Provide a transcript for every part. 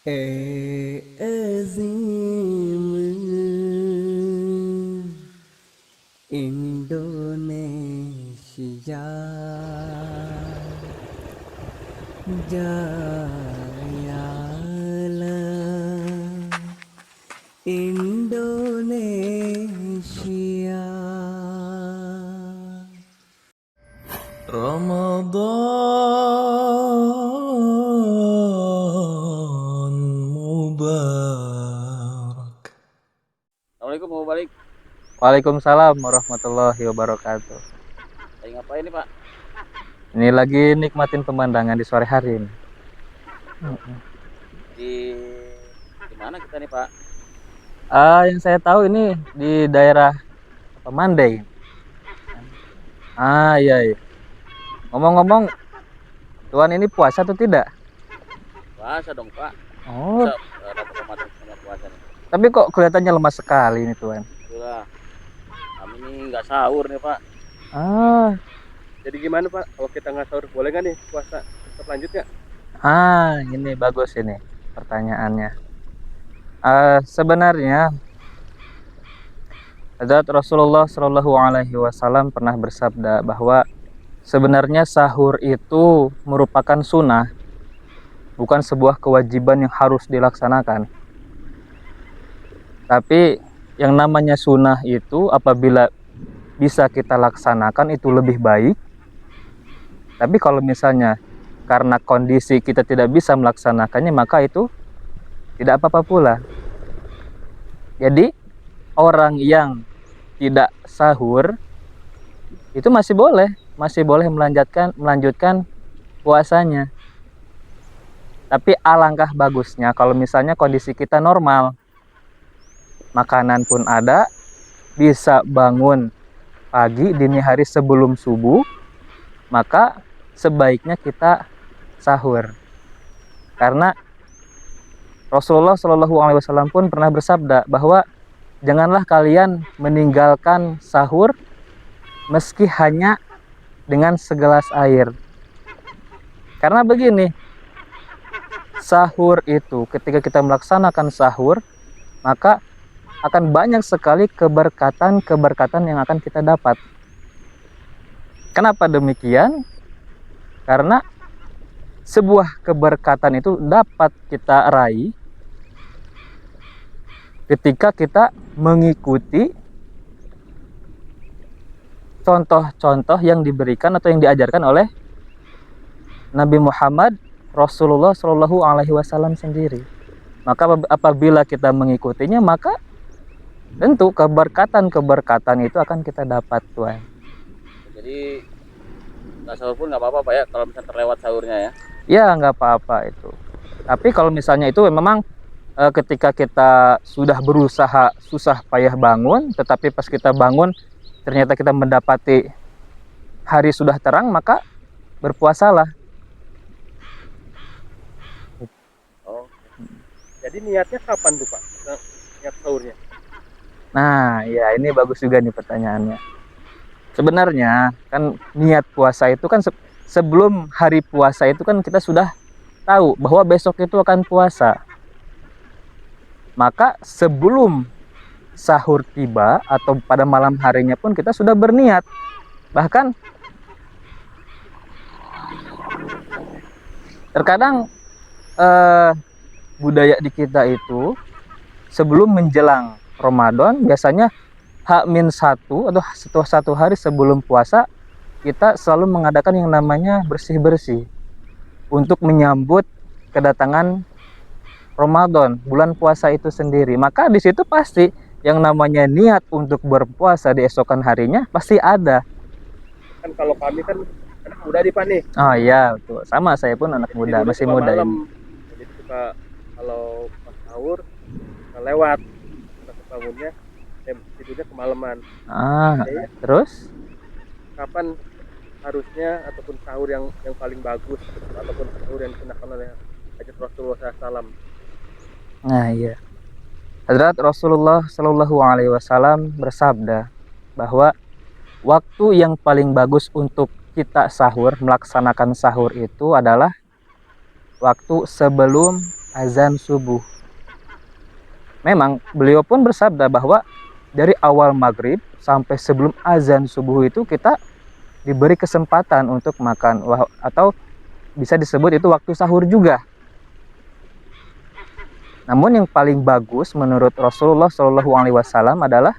Azim Indonesia Jayalah Indonesia. Ramadan Mubarak. Assalamualaikum, mau balik. Waalaikumsalam warahmatullahi wabarakatuh. Lagi ngapain nih, Pak? Ini lagi nikmatin pemandangan di sore hari ini. Di mana kita nih, Pak? Yang saya tahu ini di daerah Mandai. Iya, iya. Ngomong-ngomong, Tuan ini puasa atau tidak? Puasa dong, Pak. Oh, Bisa dapat Ramadan sama puasa nih. tapi kok kelihatannya lemas sekali ini Tuan. Itulah. Kami ini nggak sahur nih, Pak. Ah, Jadi gimana Pak, kalau kita nggak sahur boleh nggak nih puasa tetap lanjut nggak? ini bagus ini pertanyaannya. Sebenarnya Hadrat Rasulullah Shallallahu Alaihi Wasallam pernah bersabda bahwa sebenarnya sahur itu merupakan sunnah, bukan sebuah kewajiban yang harus dilaksanakan. Tapi yang namanya sunnah itu apabila bisa kita laksanakan itu lebih baik. Tapi kalau misalnya karena kondisi kita tidak bisa melaksanakannya, maka itu tidak apa-apa pula. Jadi orang yang tidak sahur itu masih boleh melanjutkan puasanya. Tapi alangkah bagusnya kalau misalnya kondisi kita normal, makanan pun ada, bisa bangun pagi dini hari sebelum subuh, maka sebaiknya kita sahur. Karena Rasulullah Shallallahu Alaihi Wasallam pun pernah bersabda bahwa janganlah kalian meninggalkan sahur meski hanya dengan segelas air. Karena begini, sahur itu ketika kita melaksanakan sahur, maka akan banyak sekali keberkatan yang akan kita dapat. Kenapa demikian? Karena sebuah keberkatan itu dapat kita raih ketika kita mengikuti contoh-contoh yang diberikan atau yang diajarkan oleh Nabi Muhammad Rasulullah Shallallahu Alaihi Wasallam sendiri. Maka apabila kita mengikutinya, maka tentu keberkatan itu akan kita dapat, Tuan. Jadi nggak sahur pun nggak apa-apa, Pak ya, kalau misalnya terlewat sahurnya ya. Ya, nggak apa-apa itu. Tapi kalau misalnya itu memang ketika kita sudah berusaha susah payah bangun, tetapi pas kita bangun ternyata kita mendapati hari sudah terang, maka berpuasalah. Oh. Jadi niatnya kapan tuh Pak? Niat sahurnya? Nah, ya ini bagus juga nih pertanyaannya. Sebenarnya kan niat puasa itu kan sebelum hari puasa itu kan kita sudah tahu bahwa besok itu akan puasa. Maka sebelum sahur tiba atau pada malam harinya pun kita sudah berniat. Bahkan terkadang budaya di kita itu sebelum menjelang Ramadan biasanya H-1 atau setelah 1 hari sebelum puasa kita selalu mengadakan yang namanya bersih-bersih untuk menyambut kedatangan Ramadan, bulan puasa itu sendiri. Maka di situ pasti yang namanya niat untuk berpuasa di esokan harinya pasti ada. Kan kalau kami kan anak muda nih Pak nih. Oh iya, betul. Sama, saya pun anak muda, masih Suka muda malam. ini. Jadi suka kalau pas sahur suka lewat. Kita bangunnya tidurnya kemalaman. Jadi, Terus? kapan harusnya ataupun sahur yang paling bagus ataupun sahur yang dikenakan oleh Hadrat Rasulullah SAW? Nah, iya. Hadrat Rasulullah Shallallahu Alaihi Wasallam bersabda bahwa waktu yang paling bagus untuk kita sahur, melaksanakan sahur itu adalah waktu sebelum azan subuh. Memang beliau pun bersabda bahwa dari awal maghrib sampai sebelum azan subuh itu kita diberi kesempatan untuk makan, atau bisa disebut itu waktu sahur juga. Namun yang paling bagus menurut Rasulullah SAW adalah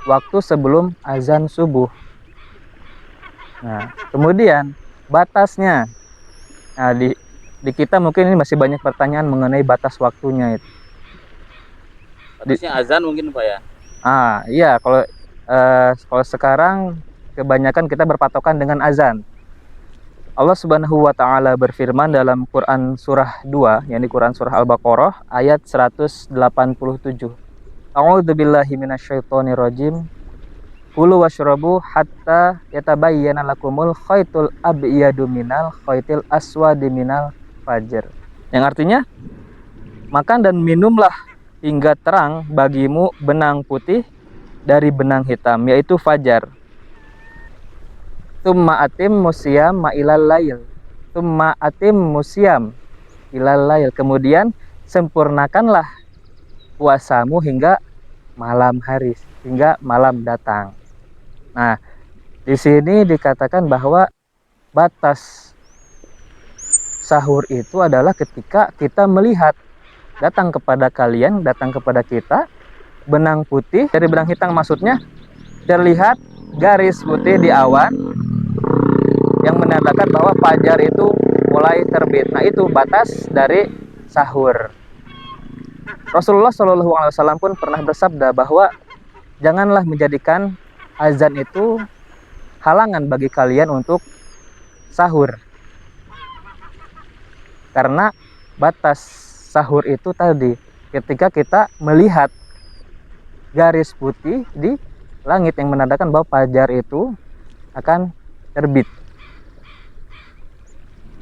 waktu sebelum azan subuh. Nah, kemudian batasnya. Nah, di kita mungkin ini masih banyak pertanyaan mengenai batas waktunya itu. Batasnya azan mungkin Pak ya? Iya, kalau sekarang kebanyakan kita berpatokan dengan azan. Allah Subhanahu wa taala berfirman dalam Quran surah 2, yakni Quran surah Al-Baqarah ayat 187. A'udzubillahi minasyaitonirrajim. Kulu washrabu hatta yatabayyana lakumul khaitul abyadu minal khaitil aswadi minal fajr. Yang artinya, makan dan minumlah hingga terang bagimu benang putih dari benang hitam, yaitu fajar. Tsumma atim musyam ilal lail. Tsumma atim musyam ilal lail. Kemudian sempurnakanlah puasamu hingga malam hari, hingga malam datang. Nah, di sini dikatakan bahwa batas sahur itu adalah ketika kita melihat datang kepada kita benang putih dari benang hitam, maksudnya terlihat garis putih di awan yang menandakan bahwa fajar itu mulai terbit. Nah, itu batas dari sahur. Rasulullah SAW pun pernah bersabda bahwa janganlah menjadikan azan itu halangan bagi kalian untuk sahur, karena batas sahur itu tadi ketika kita melihat garis putih di langit yang menandakan bahwa fajar itu akan terbit.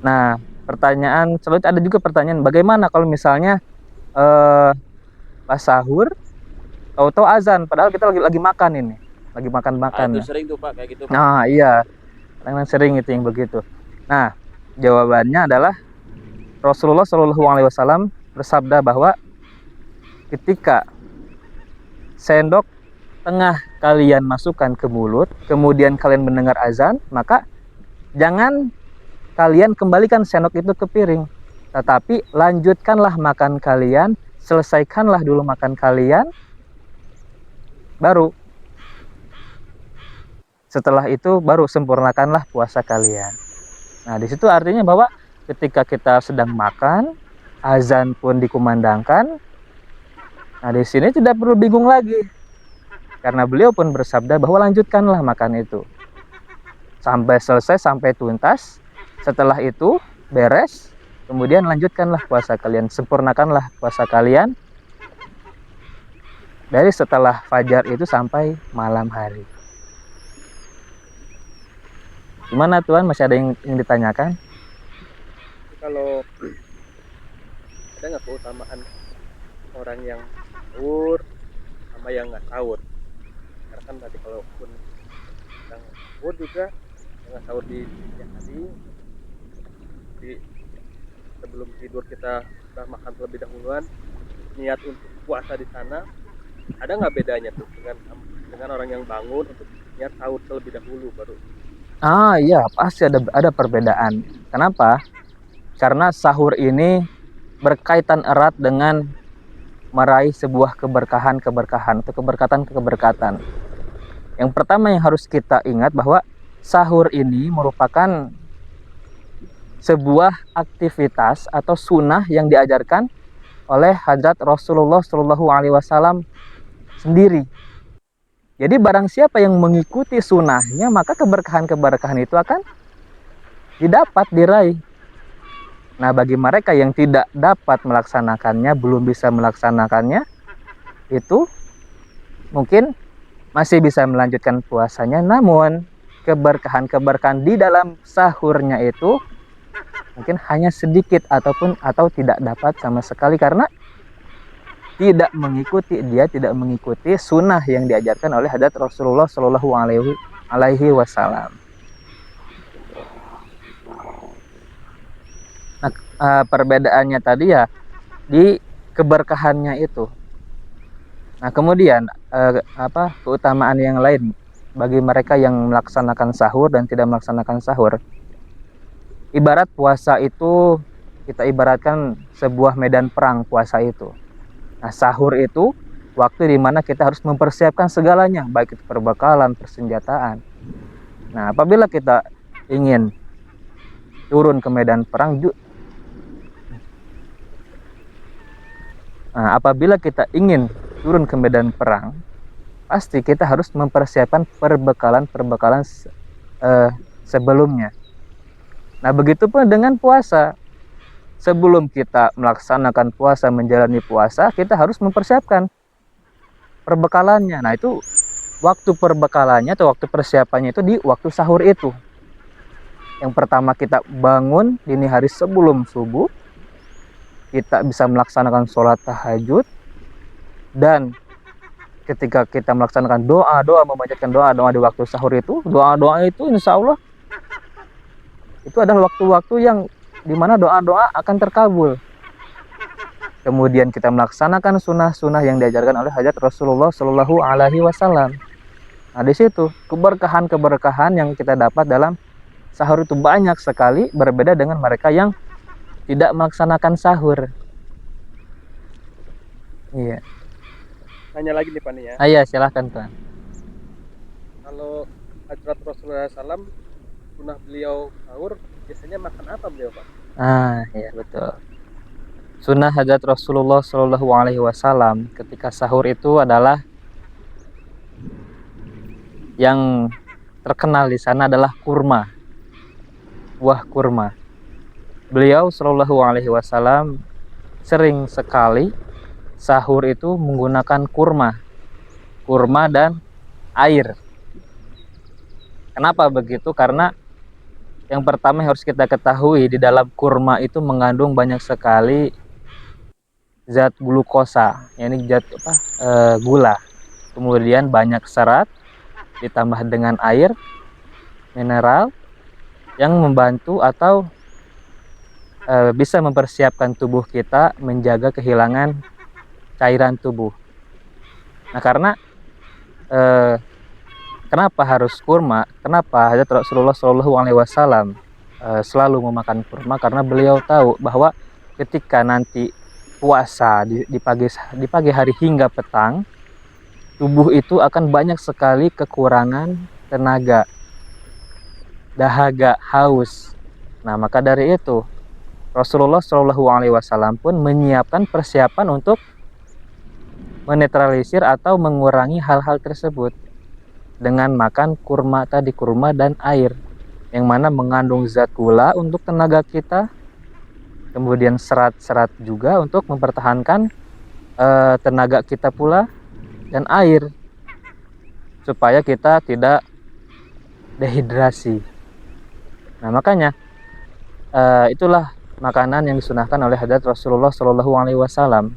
Nah, pertanyaan selanjutnya, ada juga pertanyaan, bagaimana kalau misalnya pas sahur tahu-tahu azan padahal kita lagi makan ini, lagi makan. Itu sering tuh Pak kayak gitu Pak. Nah, iya. Kadang sering itu yang begitu. Nah, jawabannya adalah Rasulullah SAW bersabda bahwa ketika sendok tengah kalian masukkan ke mulut, kemudian kalian mendengar azan, maka jangan kalian kembalikan sendok itu ke piring, tetapi lanjutkanlah makan kalian, selesaikanlah dulu makan kalian, baru setelah itu baru sempurnakanlah puasa kalian. Nah, di situ artinya bahwa ketika kita sedang makan, azan pun dikumandangkan. Nah, di sini tidak perlu bingung lagi, karena beliau pun bersabda bahwa lanjutkanlah makan itu sampai selesai, sampai tuntas. Setelah itu beres, kemudian lanjutkanlah puasa kalian, sempurnakanlah puasa kalian dari setelah fajar itu sampai malam hari. Gimana Tuhan, masih ada yang ditanyakan? Kalau ada nggak keutamaan orang yang sahur sama yang nggak sahur? Karena kan tadi kalaupun yang sahur juga yang sahur di siang hari, sebelum tidur kita udah makan terlebih dahuluan, niat untuk puasa di sana, ada nggak bedanya tuh dengan orang yang bangun untuk niat sahur terlebih dahulu baru? Iya, pasti ada perbedaan. Kenapa? Karena sahur ini berkaitan erat dengan meraih sebuah keberkahan atau keberkatan. Yang pertama yang harus kita ingat bahwa sahur ini merupakan sebuah aktivitas atau sunnah yang diajarkan oleh Hadrat Rasulullah SAW sendiri. Jadi barang siapa yang mengikuti sunnahnya, maka keberkahan itu akan didapat, diraih. Nah, bagi mereka yang tidak dapat melaksanakannya, belum bisa melaksanakannya, itu mungkin masih bisa melanjutkan puasanya, namun keberkahan di dalam sahurnya itu mungkin hanya sedikit atau tidak dapat sama sekali, karena tidak mengikuti sunnah yang diajarkan oleh Hadrat Rasulullah SAW. Nah, perbedaannya tadi ya di keberkahannya itu. Nah, kemudian keutamaan yang lain bagi mereka yang melaksanakan sahur dan tidak melaksanakan sahur. Ibarat puasa itu, kita ibaratkan sebuah medan perang puasa itu. Nah, sahur itu waktu di mana kita harus mempersiapkan segalanya, baik itu perbekalan, persenjataan. Nah, apabila kita ingin turun ke medan perang, pasti kita harus mempersiapkan perbekalan sebelumnya. Nah, begitupun dengan puasa. Sebelum kita melaksanakan puasa, menjalani puasa, kita harus mempersiapkan perbekalannya. Nah, itu waktu perbekalannya atau waktu persiapannya itu di waktu sahur itu. Yang pertama, kita bangun dini hari sebelum subuh, kita bisa melaksanakan sholat tahajud, dan ketika kita melaksanakan doa memanjatkan doa di waktu sahur itu, doa itu insya Allah itu adalah waktu-waktu yang dimana doa akan terkabul. Kemudian kita melaksanakan sunnah-sunnah yang diajarkan oleh hajat Rasulullah Shallallahu Alaihi Wasallam. Nah, di situ keberkahan yang kita dapat dalam sahur itu banyak sekali, berbeda dengan mereka yang tidak melaksanakan sahur. Iya. Nanya lagi nih Pak nih ya. Iya, silahkan Tuan. Kalau hajat Rasulullah SAW, sunnah beliau sahur, biasanya makan apa beliau Pak? Iya betul. Sunnah hajat Rasulullah Shallallahu Alaihi Wasallam ketika sahur itu adalah yang terkenal di sana adalah kurma, buah kurma. Beliau Shallallahu Alaihi Wasallam sering sekali sahur itu menggunakan kurma dan air. Kenapa begitu? Karena yang pertama harus kita ketahui, di dalam kurma itu mengandung banyak sekali zat glukosa, yakni zat gula. Kemudian banyak serat ditambah dengan air mineral yang membantu atau bisa mempersiapkan tubuh kita menjaga kehilangan cairan tubuh. Nah, karena kenapa harus kurma? Kenapa Hadrat Rasulullah Shallallahu Alaihi Wasallam selalu memakan kurma? Karena beliau tahu bahwa ketika nanti puasa di pagi hari hingga petang, tubuh itu akan banyak sekali kekurangan tenaga, dahaga, haus. Nah, maka dari itu Rasulullah Shallallahu Alaihi Wasallam pun menyiapkan persiapan untuk menetralisir atau mengurangi hal-hal tersebut dengan makan kurma dan air, yang mana mengandung zat gula untuk tenaga kita, kemudian serat-serat juga untuk mempertahankan tenaga kita pula, dan air supaya kita tidak dehidrasi. Nah, makanya itulah makanan yang disunahkan oleh Hadrat Rasulullah Shallallahu Alaihi Wasallam.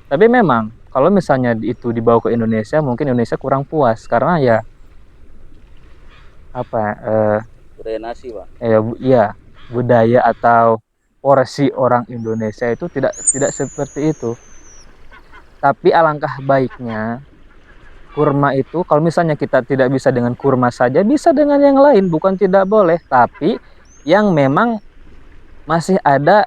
Tapi memang kalau misalnya itu dibawa ke Indonesia, mungkin Indonesia kurang puas karena ya budaya nasi Pak. Iya, budaya atau porsi orang Indonesia itu tidak seperti itu. Tapi alangkah baiknya kurma itu, kalau misalnya kita tidak bisa dengan kurma saja, bisa dengan yang lain, bukan tidak boleh, tapi yang memang masih ada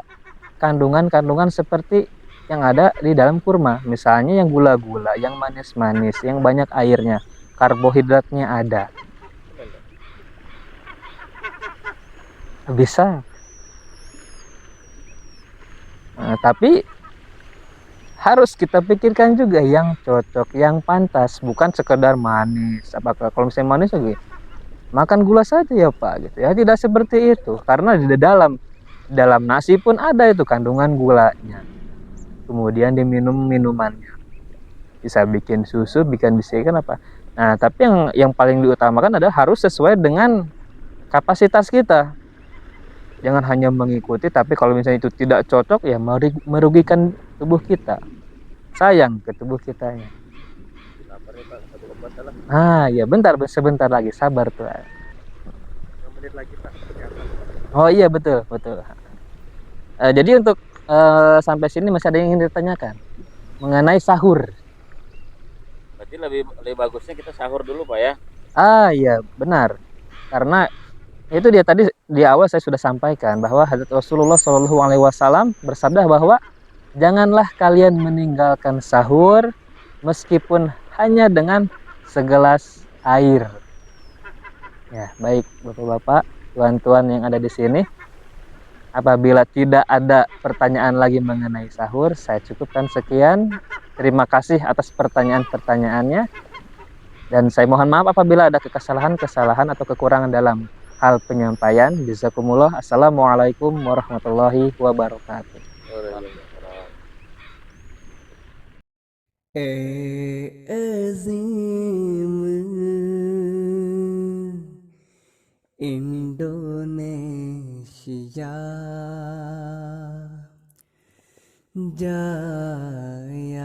kandungan-kandungan seperti yang ada di dalam kurma, misalnya yang gula-gula, yang manis-manis, yang banyak airnya, karbohidratnya ada. Bisa. Nah, tapi harus kita pikirkan juga yang cocok, yang pantas, bukan sekedar manis. Apakah kalau misalnya manis lagi makan gula saja ya Pak, gitu ya? Tidak seperti itu, karena di dalam nasi pun ada itu kandungan gulanya. Kemudian diminum minumannya, bisa bikin susu, bisa apa. Nah, tapi yang paling diutamakan adalah harus sesuai dengan kapasitas kita. Jangan hanya mengikuti, tapi kalau misalnya itu tidak cocok, ya merugikan tubuh kita, sayang ke tubuh kitanya. Ya sebentar lagi, sabar tuh. 5 menit lagi Pak. Oh iya, betul. Jadi untuk sampai sini masih ada yang ingin ditanyakan mengenai sahur. Berarti lebih bagusnya kita sahur dulu Pak ya. Ah iya benar, karena itu dia tadi di awal saya sudah sampaikan bahwa Hadrat Rasulullah Shallallahu Alaihi Wasallam bersabda bahwa janganlah kalian meninggalkan sahur meskipun hanya dengan segelas air. Ya baik bapak-bapak, tuan-tuan yang ada di sini. Apabila tidak ada pertanyaan lagi mengenai sahur, saya cukupkan sekian. Terima kasih atas pertanyaan-pertanyaannya. Dan saya mohon maaf apabila ada kesalahan-kesalahan atau kekurangan dalam hal penyampaian. Jazakumullah. Assalamualaikum warahmatullahi wabarakatuh. azim Indonesia Jaya.